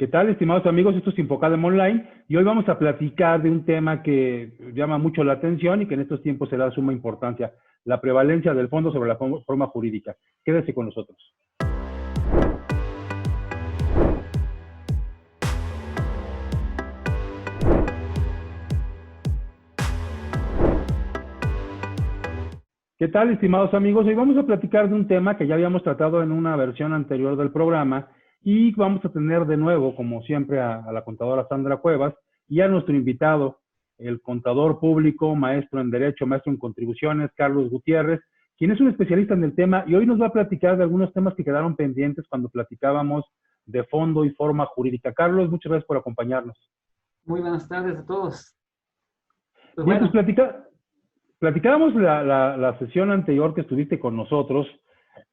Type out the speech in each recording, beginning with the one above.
¿Qué tal, estimados amigos? Esto es Infocadem Online y hoy vamos a platicar de un tema que llama mucho la atención y que en estos tiempos será de suma importancia, la prevalencia del fondo sobre la forma jurídica. Quédese con nosotros. ¿Qué tal, estimados amigos? Hoy vamos a platicar de un tema que ya habíamos tratado en una versión anterior del programa y vamos a tener de nuevo, como siempre, a la contadora Sandra Cuevas y a nuestro invitado, el contador público, maestro en Derecho, maestro en Contribuciones, Carlos Gutiérrez, quien es un especialista en el tema y hoy nos va a platicar de algunos temas que quedaron pendientes cuando platicábamos de fondo y forma jurídica. Carlos, muchas gracias por acompañarnos. Muy buenas tardes a todos. Pues Bien, pues bueno, platicábamos la sesión anterior que estuviste con nosotros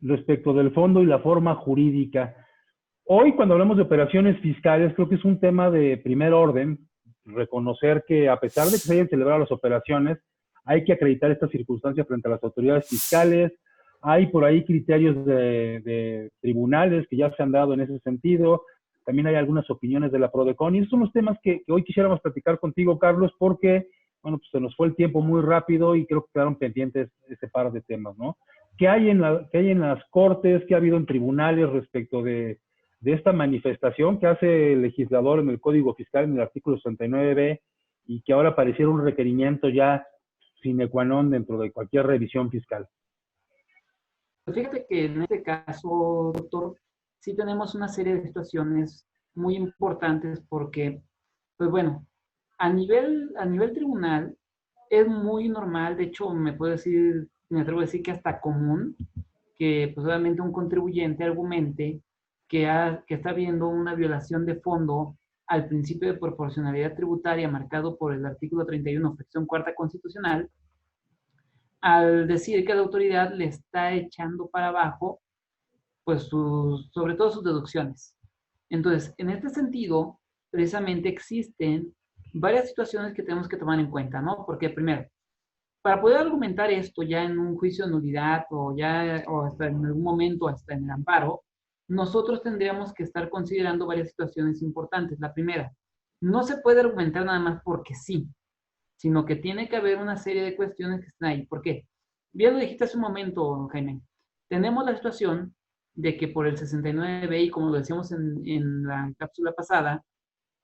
respecto del fondo y la forma jurídica. Hoy, cuando hablamos de operaciones fiscales, creo que es un tema de primer orden, reconocer que a pesar de que se hayan celebrado las operaciones, hay que acreditar estas circunstancias frente a las autoridades fiscales. Hay por ahí criterios de tribunales que ya se han dado en ese sentido. También hay algunas opiniones de la PRODECON. Y esos son los temas que hoy quisiéramos platicar contigo, Carlos, porque bueno, pues se nos fue el tiempo muy rápido y creo que quedaron pendientes ese par de temas, ¿no? ¿Qué hay en las cortes? ¿Qué ha habido en tribunales respecto de esta manifestación que hace el legislador en el Código Fiscal, en el artículo 69b, y que ahora pareciera un requerimiento ya sine qua non dentro de cualquier revisión fiscal? fíjate que en este caso, doctor, sí tenemos una serie de situaciones muy importantes porque, pues bueno, a nivel tribunal es muy normal, de hecho me atrevo a decir que hasta común, que pues obviamente un contribuyente argumente que está habiendo una violación de fondo al principio de proporcionalidad tributaria marcado por el artículo 31, fracción cuarta constitucional, al decir que la autoridad le está echando para abajo, pues sobre todo sus deducciones. Entonces, en este sentido, precisamente existen varias situaciones que tenemos que tomar en cuenta, ¿no? Porque primero, para poder argumentar esto ya en un juicio de nulidad o hasta en algún momento, hasta en el amparo, nosotros tendríamos que estar considerando varias situaciones importantes. La primera, no se puede argumentar nada más porque sí, sino que tiene que haber una serie de cuestiones que están ahí. ¿Por qué? Bien lo dijiste hace un momento, Jaime. Tenemos la situación de que por el 69B, y como lo decíamos en la cápsula pasada,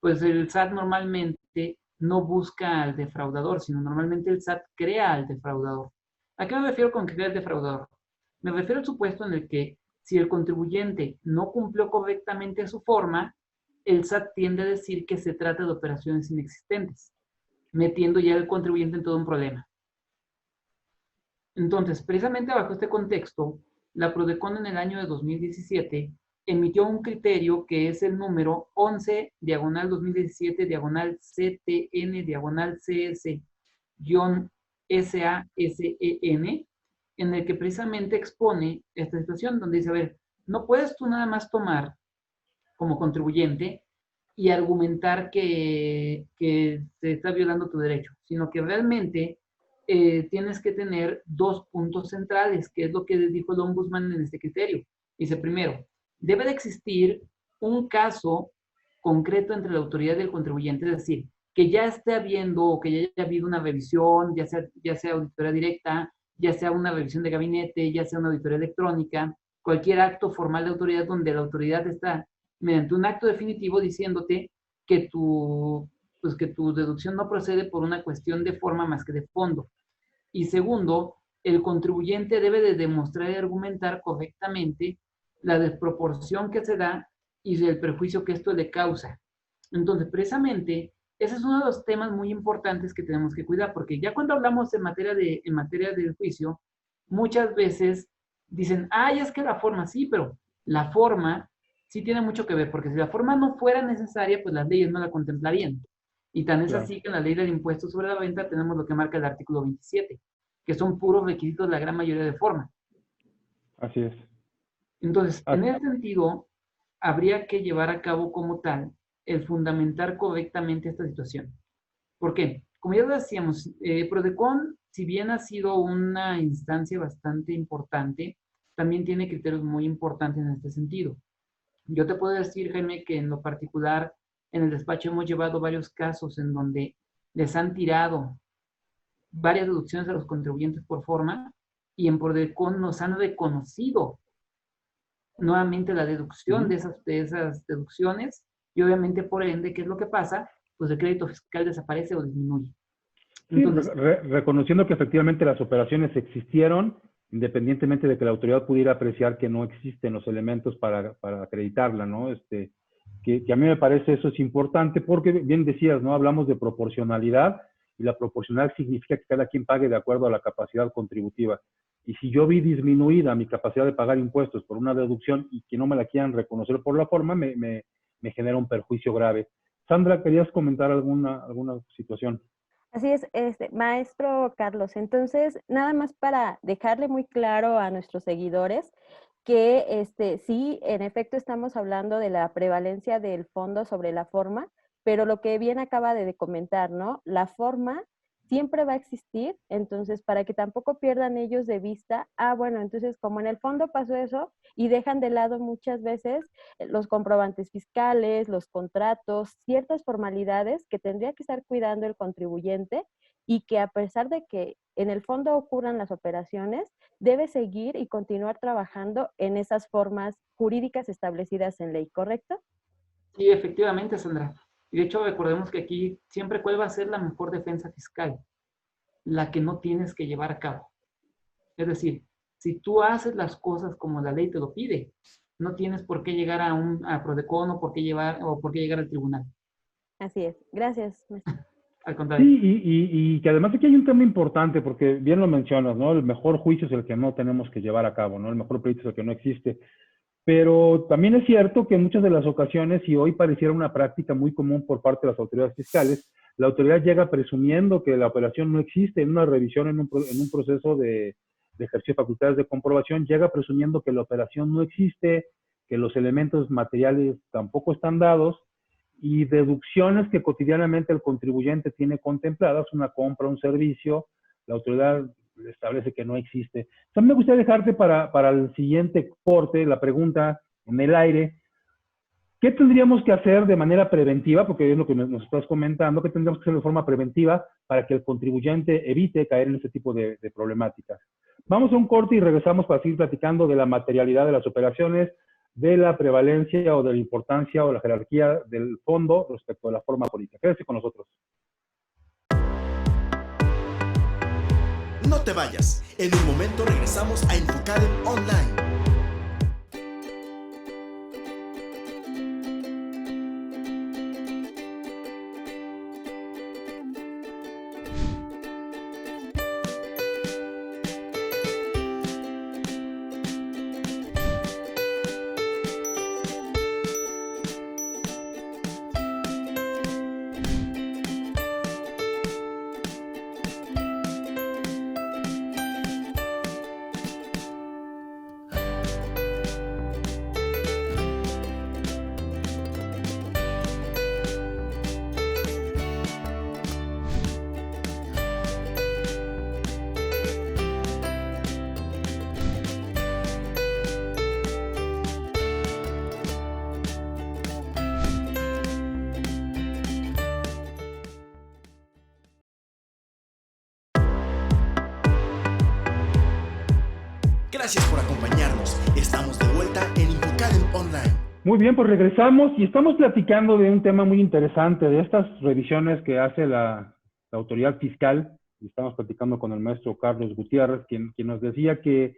pues el SAT normalmente no busca al defraudador, sino normalmente el SAT crea al defraudador. ¿A qué me refiero con crear al defraudador? Me refiero al supuesto en el que si el contribuyente no cumplió correctamente su forma, el SAT tiende a decir que se trata de operaciones inexistentes, metiendo ya al contribuyente en todo un problema. Entonces, precisamente bajo este contexto, la PRODECON en el año de 2017 emitió un criterio que es el número 11, diagonal 2017, diagonal CTN, diagonal CS, SASEN, en el que precisamente expone esta situación, donde dice, a ver, no puedes tú nada más tomar como contribuyente y argumentar que se está violando tu derecho, sino que realmente tienes que tener dos puntos centrales, que es lo que dijo el ombudsman en este criterio. Dice, primero, debe de existir un caso concreto entre la autoridad y el contribuyente, es decir, que ya esté habiendo o que ya haya habido una revisión, ya sea auditoría directa, ya sea una revisión de gabinete, ya sea una auditoría electrónica, cualquier acto formal de autoridad donde la autoridad está mediante un acto definitivo diciéndote que que tu deducción no procede por una cuestión de forma más que de fondo. Y segundo, el contribuyente debe de demostrar y argumentar correctamente la desproporción que se da y el perjuicio que esto le causa. Entonces, precisamente, ese es uno de los temas muy importantes que tenemos que cuidar, porque ya cuando hablamos en materia del juicio, muchas veces dicen, ay, es que la forma, sí, pero la forma sí tiene mucho que ver, porque si la forma no fuera necesaria, pues las leyes no la contemplarían. Y tan es Claro. así que en la ley del impuesto sobre la venta tenemos lo que marca el artículo 27, que son puros requisitos de la gran mayoría de forma. Así es. Entonces, en Así, ese sentido, habría que llevar a cabo como tal el fundamentar correctamente esta situación. ¿Por qué? Como ya lo decíamos, PRODECON, si bien ha sido una instancia bastante importante, también tiene criterios muy importantes en este sentido. Yo te puedo decir, Jaime, que en lo particular, en el despacho hemos llevado varios casos en donde les han tirado varias deducciones a los contribuyentes por forma y en Prodecon nos han reconocido nuevamente la deducción de esas deducciones y obviamente por ende, ¿qué es lo que pasa? Pues el crédito fiscal desaparece o disminuye. Sí, Entonces, reconociendo que efectivamente las operaciones existieron, independientemente de que la autoridad pudiera apreciar que no existen los elementos para acreditarla, ¿no? Que a mí me parece eso es importante porque, bien decías, ¿no? Hablamos de proporcionalidad y la proporcionalidad significa que cada quien pague de acuerdo a la capacidad contributiva. Y si yo vi disminuida mi capacidad de pagar impuestos por una deducción y que no me la quieran reconocer por la forma, me genera un perjuicio grave. Sandra, ¿querías comentar alguna situación? Así es, maestro Carlos. Entonces, nada más para dejarle muy claro a nuestros seguidores que sí, en efecto, estamos hablando de la prevalencia del fondo sobre la forma, pero lo que bien acaba de comentar, ¿no? La forma siempre va a existir, entonces para que tampoco pierdan ellos de vista, bueno, entonces como en el fondo pasó eso y dejan de lado muchas veces los comprobantes fiscales, los contratos, ciertas formalidades que tendría que estar cuidando el contribuyente y que a pesar de que en el fondo ocurran las operaciones, debe seguir y continuar trabajando en esas formas jurídicas establecidas en ley, ¿correcto? sí, efectivamente, Sandra. Y de hecho, recordemos que aquí siempre cuál va a ser la mejor defensa fiscal, la que no tienes que llevar a cabo. Es decir, si tú haces las cosas como la ley te lo pide, no tienes por qué llegar a Prodecon o por qué llegar al tribunal. Así es. Gracias, maestro. Al contrario. Sí, y que además aquí hay un tema importante, porque bien lo mencionas, ¿no? El mejor juicio es el que no tenemos que llevar a cabo, ¿no? El mejor pleito es el que no existe. Pero también es cierto que en muchas de las ocasiones, y hoy pareciera una práctica muy común por parte de las autoridades fiscales, la autoridad llega presumiendo que la operación no existe en una revisión, en un proceso de ejercicio de facultades de comprobación, llega presumiendo que la operación no existe, que los elementos materiales tampoco están dados, y deducciones que cotidianamente el contribuyente tiene contempladas, una compra, un servicio, la autoridad establece que no existe. También me gustaría dejarte para el siguiente corte la pregunta en el aire. ¿Qué tendríamos que hacer de manera preventiva? Porque es lo que nos estás comentando. ¿Qué tendríamos que hacer de forma preventiva para que el contribuyente evite caer en este tipo de problemáticas? Vamos a un corte y regresamos para seguir platicando de la materialidad de las operaciones, de la prevalencia o de la importancia o la jerarquía del fondo respecto a la forma política. Quédese con nosotros. No te vayas. En un momento regresamos a Infocaden Online. Gracias por acompañarnos. Estamos de vuelta en Infocaden Online. Muy bien, pues regresamos y estamos platicando de un tema muy interesante, de estas revisiones que hace la autoridad fiscal. Y estamos platicando con el maestro Carlos Gutiérrez, quien nos decía que,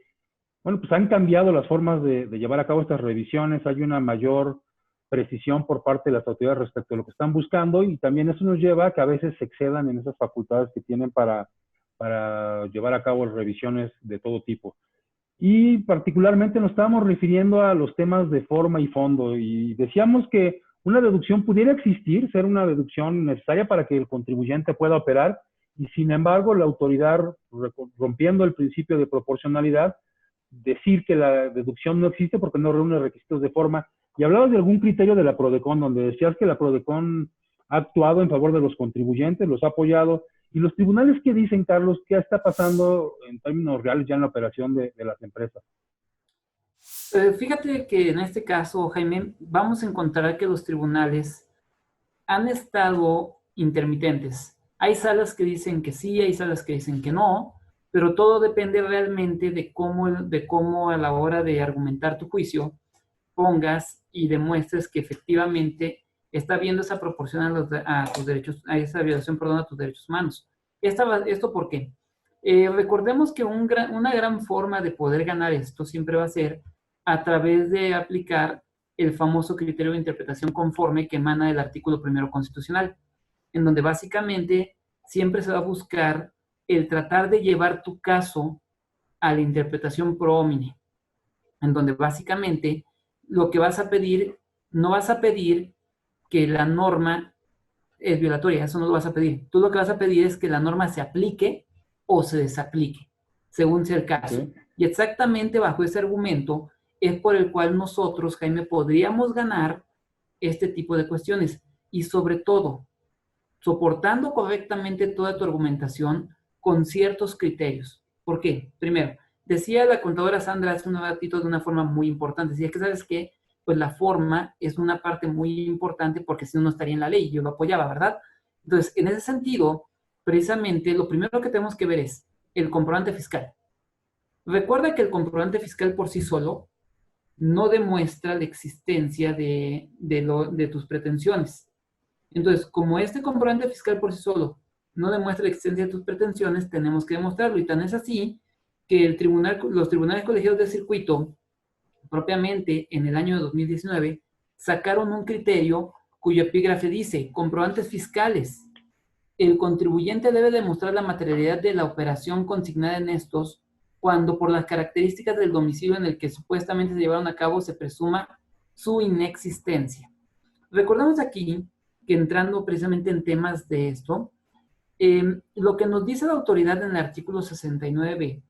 bueno, pues han cambiado las formas de llevar a cabo estas revisiones, hay una mayor precisión por parte de las autoridades respecto a lo que están buscando y también eso nos lleva a que a veces se excedan en esas facultades que tienen para llevar a cabo revisiones de todo tipo. Y particularmente nos estábamos refiriendo a los temas de forma y fondo y decíamos que una deducción pudiera existir, ser una deducción necesaria para que el contribuyente pueda operar y sin embargo la autoridad, rompiendo el principio de proporcionalidad, decir que la deducción no existe porque no reúne requisitos de forma. Y hablabas de algún criterio de la Prodecon, donde decías que la Prodecon ha actuado en favor de los contribuyentes, los ha apoyado. ¿Y los tribunales qué dicen, Carlos? ¿Qué está pasando en términos reales ya en la operación de las empresas? Fíjate que en este caso, Jaime, vamos a encontrar que los tribunales han estado intermitentes. Hay salas que dicen que sí, hay salas que dicen que no, pero todo depende realmente de cómo a la hora de argumentar tu juicio pongas y demuestres que efectivamente está habiendo esa proporción a tus derechos, a esa violación, perdón, a tus derechos humanos. ¿Esto por qué? Recordemos que una gran forma de poder ganar esto siempre va a ser a través de aplicar el famoso criterio de interpretación conforme que emana del artículo primero constitucional, en donde básicamente siempre se va a buscar el tratar de llevar tu caso a la interpretación pro homine, en donde básicamente lo que vas a pedir, no vas a pedir que la norma es violatoria, eso no lo vas a pedir. Tú lo que vas a pedir es que la norma se aplique o se desaplique, según sea el caso. Okay. Y exactamente bajo ese argumento es por el cual nosotros, Jaime, podríamos ganar este tipo de cuestiones. Y sobre todo, soportando correctamente toda tu argumentación con ciertos criterios. ¿Por qué? Primero, decía la contadora Sandra hace un ratito de una forma muy importante. Decía que, ¿sabes qué? Pues la forma es una parte muy importante porque si no, no estaría en la ley. Yo lo apoyaba, ¿verdad? Entonces, en ese sentido, precisamente, lo primero que tenemos que ver es el comprobante fiscal. Recuerda que el comprobante fiscal por sí solo no demuestra la existencia de tus pretensiones. Entonces, como este comprobante fiscal por sí solo no demuestra la existencia de tus pretensiones, tenemos que demostrarlo. Y tan es así que los tribunales colegiados de circuito, propiamente en el año de 2019, sacaron un criterio cuyo epígrafe dice, comprobantes fiscales. El contribuyente debe demostrar la materialidad de la operación consignada en estos cuando por las características del domicilio en el que supuestamente se llevaron a cabo se presuma su inexistencia. Recordemos aquí que entrando precisamente en temas de esto, lo que nos dice la autoridad en el artículo 69b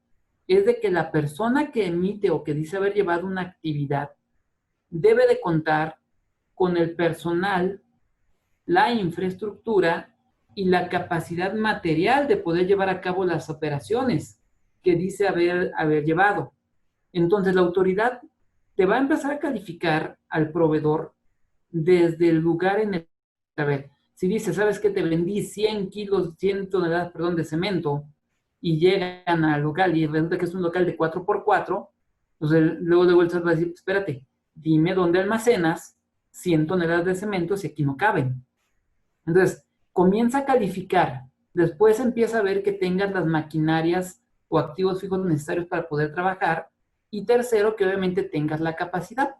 es de que la persona que emite o que dice haber llevado una actividad debe de contar con el personal, la infraestructura y la capacidad material de poder llevar a cabo las operaciones que dice haber llevado. Entonces la autoridad te va a empezar a calificar al proveedor desde el lugar en el... A ver, si dice, ¿sabes qué? Te vendí 100 toneladas, de cemento y llegan al local y resulta que es un local de 4x4, entonces luego el SAT va a decir, espérate, dime dónde almacenas 100 toneladas de cemento si aquí no caben. Entonces, comienza a calificar. Después empieza a ver que tengas las maquinarias o activos fijos necesarios para poder trabajar. Y tercero, que obviamente tengas la capacidad.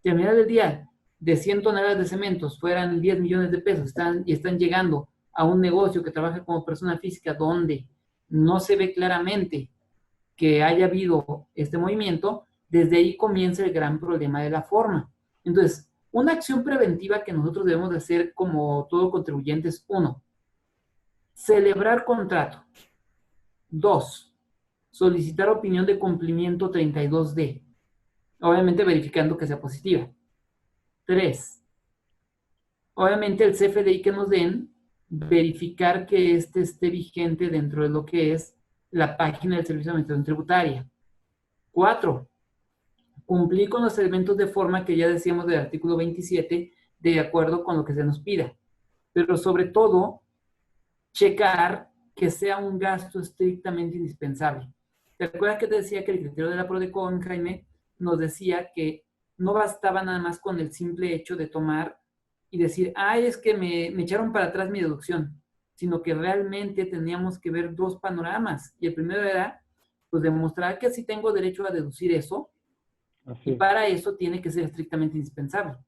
Y al final del día, de 100 toneladas de cementos fueran 10 millones de pesos y están llegando a un negocio que trabaja como persona física donde no se ve claramente que haya habido este movimiento, desde ahí comienza el gran problema de la forma. Entonces, una acción preventiva que nosotros debemos de hacer como todo contribuyente es 1, celebrar contrato. 2, solicitar opinión de cumplimiento 32D, obviamente verificando que sea positiva. 3, obviamente el CFDI que nos den, verificar que esté vigente dentro de lo que es la página del Servicio de Administración Tributaria. 4, cumplir con los elementos de forma que ya decíamos del artículo 27, de acuerdo con lo que se nos pida. Pero sobre todo, checar que sea un gasto estrictamente indispensable. ¿Te acuerdas que te decía que el criterio de la PRODECON, Jaime, nos decía que no bastaba nada más con el simple hecho de tomar y decir, ay, es que me echaron para atrás mi deducción, sino que realmente teníamos que ver dos panoramas. Y el primero era, pues, demostrar que sí tengo derecho a deducir eso, y para eso tiene que ser estrictamente indispensable.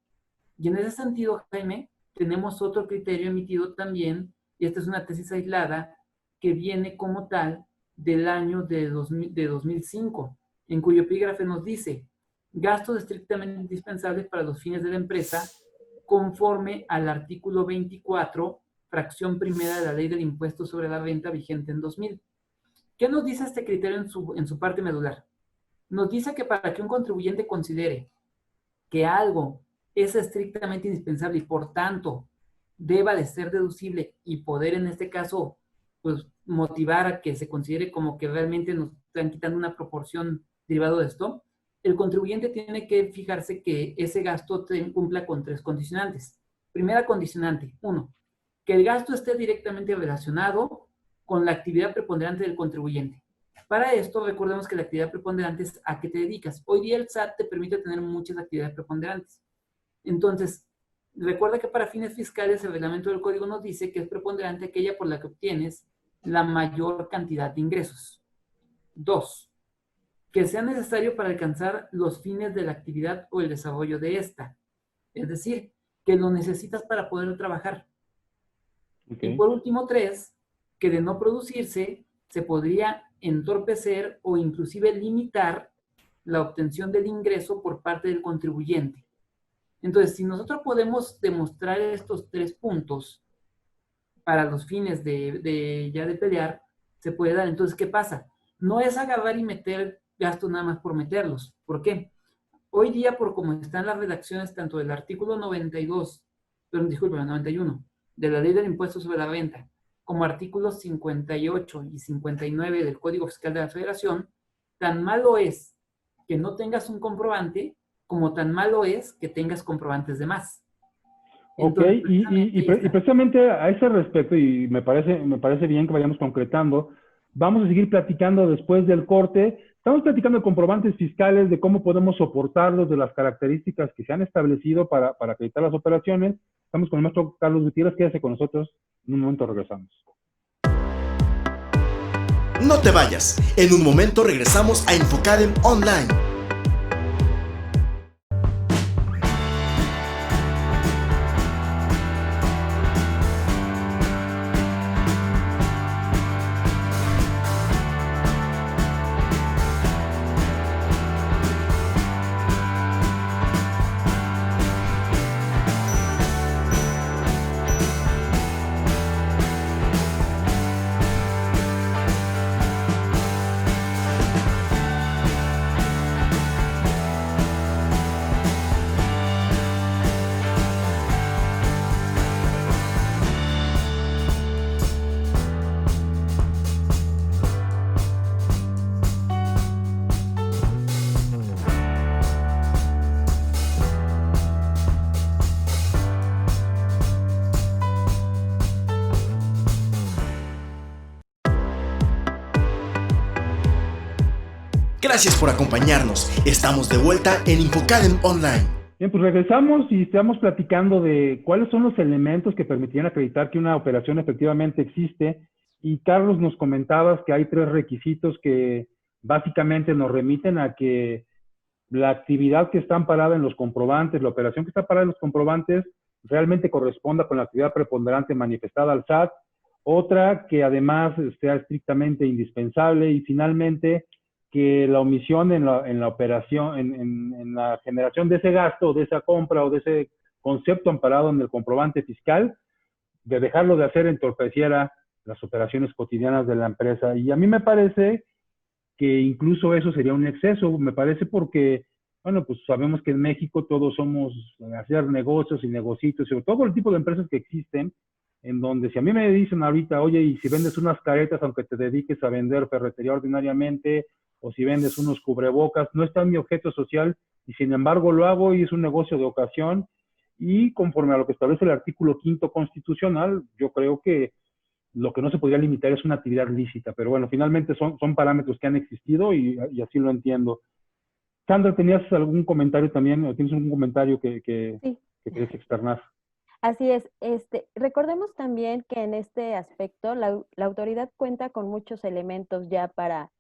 Y en ese sentido, Jaime, tenemos otro criterio emitido también, y esta es una tesis aislada, que viene como tal del año de 2005, en cuyo epígrafe nos dice, gastos estrictamente indispensables para los fines de la empresa, conforme al artículo 24, fracción primera de la Ley del Impuesto sobre la Renta vigente en 2000. ¿Qué nos dice este criterio en su parte medular? Nos dice que para que un contribuyente considere que algo es estrictamente indispensable y por tanto deba de ser deducible y poder en este caso pues motivar a que se considere como que realmente nos están quitando una proporción derivado de esto, el contribuyente tiene que fijarse que ese gasto cumpla con 3 condicionantes. Primera condicionante, 1, que el gasto esté directamente relacionado con la actividad preponderante del contribuyente. Para esto, recordemos que la actividad preponderante es a qué te dedicas. Hoy día el SAT te permite tener muchas actividades preponderantes. Entonces, recuerda que para fines fiscales el reglamento del código nos dice que es preponderante aquella por la que obtienes la mayor cantidad de ingresos. 2, que sea necesario para alcanzar los fines de la actividad o el desarrollo de esta. Es decir, que lo necesitas para poder trabajar. Okay. Y por último, 3, que de no producirse, se podría entorpecer o inclusive limitar la obtención del ingreso por parte del contribuyente. Entonces, si nosotros podemos demostrar estos 3 puntos para los fines de pelear, se puede dar. Entonces, ¿qué pasa? No es agarrar y meter gastos nada más por meterlos. ¿Por qué? Hoy día, por como están las redacciones tanto del artículo 92, perdón, disculpe, 91, de la Ley del Impuesto sobre la Renta, como artículos 58 y 59 del Código Fiscal de la Federación, tan malo es que no tengas un comprobante, como tan malo es que tengas comprobantes de más. Entonces, ok, y precisamente a ese respecto, y me parece bien que vayamos concretando, vamos a seguir platicando después del corte. Estamos platicando de comprobantes fiscales, de cómo podemos soportarlos, de las características que se han establecido para acreditar las operaciones. Estamos con el maestro Carlos Gutiérrez, quédese con nosotros, en un momento regresamos. No te vayas, en un momento regresamos a Infocadem Online. Gracias por acompañarnos. Estamos de vuelta en Infocadem Online. Bien, pues regresamos y estamos platicando de cuáles son los elementos que permitirían acreditar que una operación efectivamente existe. Y Carlos, nos comentabas que hay 3 requisitos que básicamente nos remiten a que la actividad que está amparada en los comprobantes, la operación que está amparada en los comprobantes, realmente corresponda con la actividad preponderante manifestada al SAT. Otra, que además sea estrictamente indispensable. Y finalmente, que la omisión en la operación, en la generación de ese gasto, de esa compra o de ese concepto amparado en el comprobante fiscal, de dejarlo de hacer entorpeciera las operaciones cotidianas de la empresa. Y a mí me parece que incluso eso sería un exceso, me parece porque, bueno, pues sabemos que en México todos somos hacer negocios y negocitos, sobre todo el tipo de empresas que existen, en donde si a mí me dicen ahorita, oye, y si vendes unas caretas aunque te dediques a vender ferretería ordinariamente, o si vendes unos cubrebocas, no está en mi objeto social y sin embargo lo hago y es un negocio de ocasión y conforme a lo que establece el artículo 5º constitucional, yo creo que lo que no se podría limitar es una actividad lícita, pero bueno, finalmente son parámetros que han existido y así lo entiendo. Sandra, ¿tenías algún comentario también o tienes algún comentario que quieres externar? Así es. Recordemos también que en este aspecto la autoridad cuenta con muchos elementos ya para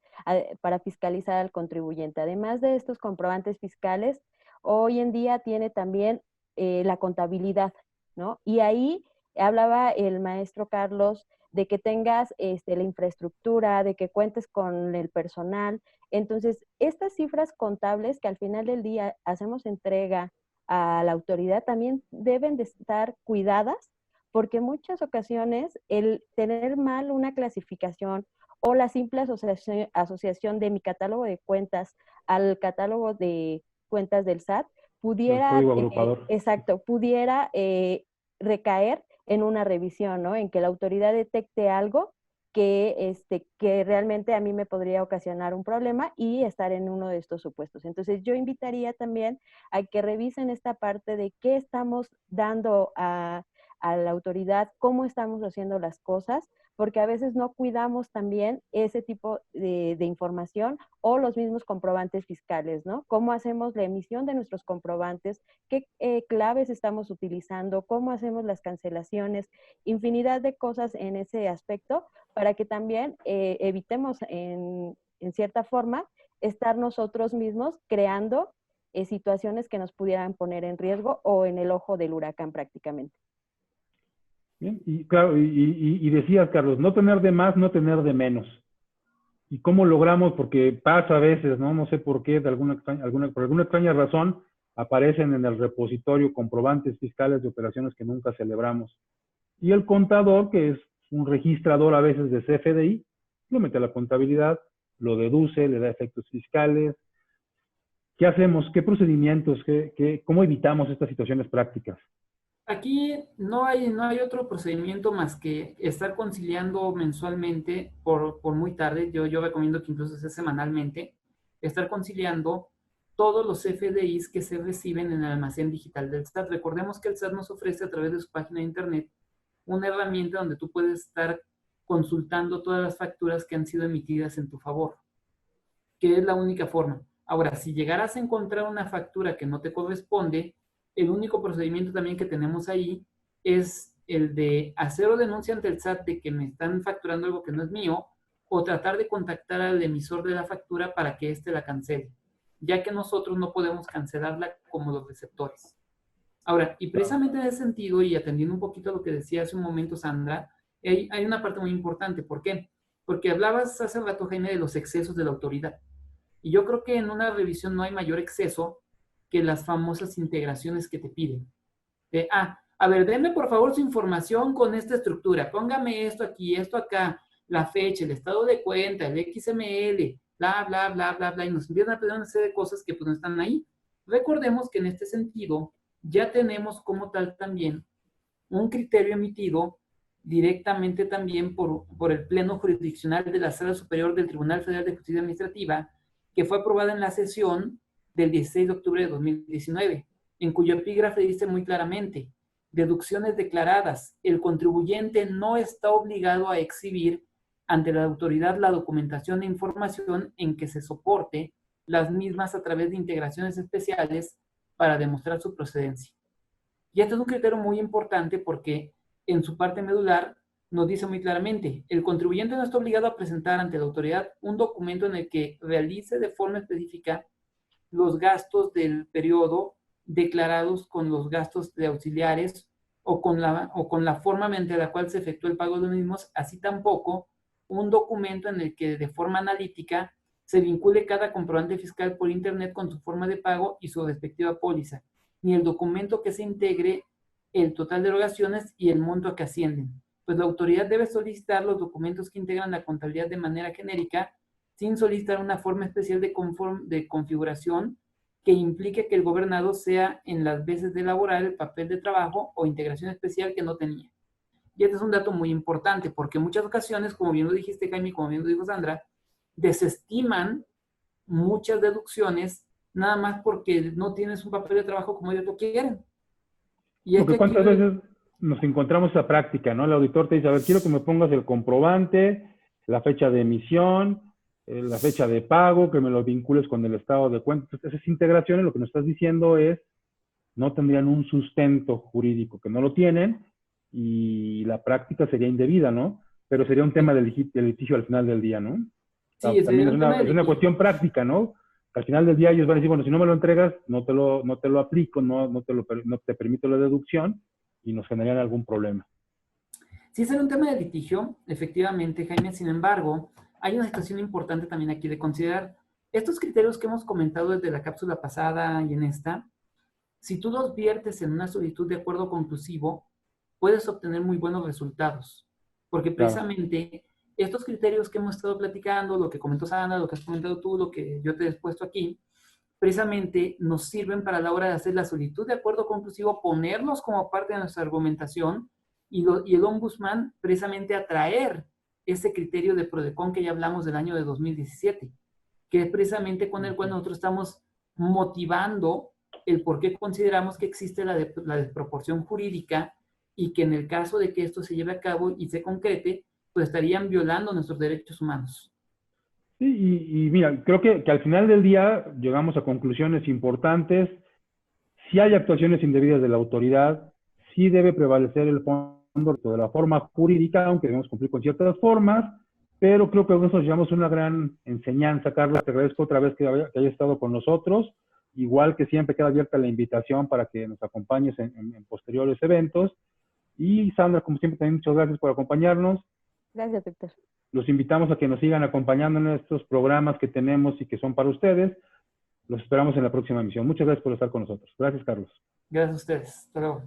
fiscalizar al contribuyente. Además de estos comprobantes fiscales, hoy en día tiene también la contabilidad, ¿no? Y ahí hablaba el maestro Carlos de que tengas la infraestructura, de que cuentes con el personal. Entonces, estas cifras contables que al final del día hacemos entrega a la autoridad también deben de estar cuidadas, porque en muchas ocasiones el tener mal una clasificación o la simple asociación de mi catálogo de cuentas al catálogo de cuentas del SAT pudiera, pudiera recaer en una revisión, ¿no? En que la autoridad detecte algo que realmente a mí me podría ocasionar un problema y estar en uno de estos supuestos. Entonces, yo invitaría también a que revisen esta parte de qué estamos dando a la autoridad, cómo estamos haciendo las cosas, porque a veces no cuidamos también ese tipo de información o los mismos comprobantes fiscales, ¿no? ¿Cómo hacemos la emisión de nuestros comprobantes? ¿Qué claves estamos utilizando? ¿Cómo hacemos las cancelaciones? Infinidad de cosas en ese aspecto para que también evitemos en cierta forma estar nosotros mismos creando situaciones que nos pudieran poner en riesgo o en el ojo del huracán prácticamente. Bien, y claro, y decías, Carlos, no tener de más, no tener de menos. ¿Y cómo logramos? Porque pasa a veces, ¿no? No sé por qué, por alguna extraña razón, aparecen en el repositorio comprobantes fiscales de operaciones que nunca celebramos. Y el contador, que es un registrador a veces de CFDI, lo mete a la contabilidad, lo deduce, le da efectos fiscales. ¿Qué hacemos? ¿Qué procedimientos? ¿Cómo evitamos estas situaciones prácticas? Aquí no hay otro procedimiento más que estar conciliando mensualmente por muy tarde. Yo recomiendo que incluso sea semanalmente, estar conciliando todos los FDIs que se reciben en el almacén digital del SAT. Recordemos que el SAT nos ofrece a través de su página de internet una herramienta donde tú puedes estar consultando todas las facturas que han sido emitidas en tu favor, que es la única forma. Ahora, si llegaras a encontrar una factura que no te corresponde, el único procedimiento también que tenemos ahí es el de hacer o denuncia ante el SAT de que me están facturando algo que no es mío, o tratar de contactar al emisor de la factura para que éste la cancele, ya que nosotros no podemos cancelarla como los receptores. Ahora, y precisamente en ese sentido, y atendiendo un poquito a lo que decía hace un momento Sandra, hay una parte muy importante. ¿Por qué? Porque hablabas hace rato, Jaime, de los excesos de la autoridad. Y yo creo que en una revisión no hay mayor exceso que las famosas integraciones que te piden. A ver, denme por favor su información con esta estructura. Póngame esto aquí, esto acá, la fecha, el estado de cuenta, el XML, bla, bla, bla, bla, bla. Y nos empiezan a pedir una serie de cosas que pues no están ahí. Recordemos que en este sentido ya tenemos como tal también un criterio emitido directamente también por el Pleno Jurisdiccional de la Sala Superior del Tribunal Federal de Justicia Administrativa, que fue aprobada en la sesión del 16 de octubre de 2019, en cuyo epígrafe dice muy claramente: deducciones declaradas. El contribuyente no está obligado a exhibir ante la autoridad la documentación e información en que se soporte las mismas a través de integraciones especiales para demostrar su procedencia. Y este es un criterio muy importante porque en su parte medular nos dice muy claramente: el contribuyente no está obligado a presentar ante la autoridad un documento en el que realice de forma específica los gastos del periodo declarados con los gastos de auxiliares o con la forma mediante la cual se efectuó el pago de los mismos, así tampoco un documento en el que de forma analítica se vincule cada comprobante fiscal por internet con su forma de pago y su respectiva póliza, ni el documento que se integre el total de erogaciones y el monto a que ascienden. Pues la autoridad debe solicitar los documentos que integran la contabilidad de manera genérica, sin solicitar una forma especial de configuración que implique que el gobernado sea en las veces de elaborar el papel de trabajo o integración especial que no tenía. Y este es un dato muy importante, porque en muchas ocasiones, como bien lo dijiste, Jaime, como bien lo dijo Sandra, desestiman muchas deducciones nada más porque no tienes un papel de trabajo como ellos lo quieren. Y porque cuántas veces nos encontramos esa práctica, ¿no? El auditor te dice: a ver, quiero que me pongas el comprobante, la fecha de emisión, la fecha de pago, que me lo vincules con el estado de cuenta. Entonces, esas integraciones, lo que nos estás diciendo es, no tendrían un sustento jurídico, que no lo tienen, y la práctica sería indebida, ¿no? Pero sería un tema de litigio al final del día, ¿no? Sí, es también es una cuestión práctica, ¿no? Al final del día ellos van a decir: bueno, si no me lo entregas, no te lo aplico, no te permito la deducción, y nos generarían algún problema. Sí, será un tema de litigio, efectivamente, Jaime. Sin embargo, hay una situación importante también aquí de considerar. Estos criterios que hemos comentado desde la cápsula pasada y en esta, si tú los viertes en una solicitud de acuerdo conclusivo, puedes obtener muy buenos resultados. Porque precisamente estos criterios que hemos estado platicando, lo que comentó Sandra, lo que has comentado tú, lo que yo te he expuesto aquí, precisamente nos sirven para la hora de hacer la solicitud de acuerdo conclusivo, ponerlos como parte de nuestra argumentación y el ombudsman precisamente atraer ese criterio de PRODECON que ya hablamos del año de 2017, que es precisamente con el cual nosotros estamos motivando el por qué consideramos que existe la desproporción jurídica y que en el caso de que esto se lleve a cabo y se concrete, pues estarían violando nuestros derechos humanos. Sí, y mira, creo que al final del día llegamos a conclusiones importantes. Si hay actuaciones indebidas de la autoridad, sí debe prevalecer el fondo de la forma jurídica, aunque debemos cumplir con ciertas formas, pero creo que nosotros llevamos una gran enseñanza. Carlos, te agradezco otra vez que hayas estado con nosotros. Igual que siempre queda abierta la invitación para que nos acompañes en posteriores eventos. Y Sandra, como siempre, también muchas gracias por acompañarnos. Gracias, doctor. Los invitamos a que nos sigan acompañando en estos programas que tenemos y que son para ustedes. Los esperamos en la próxima emisión. Muchas gracias por estar con nosotros. Gracias, Carlos. Gracias a ustedes. Hasta luego.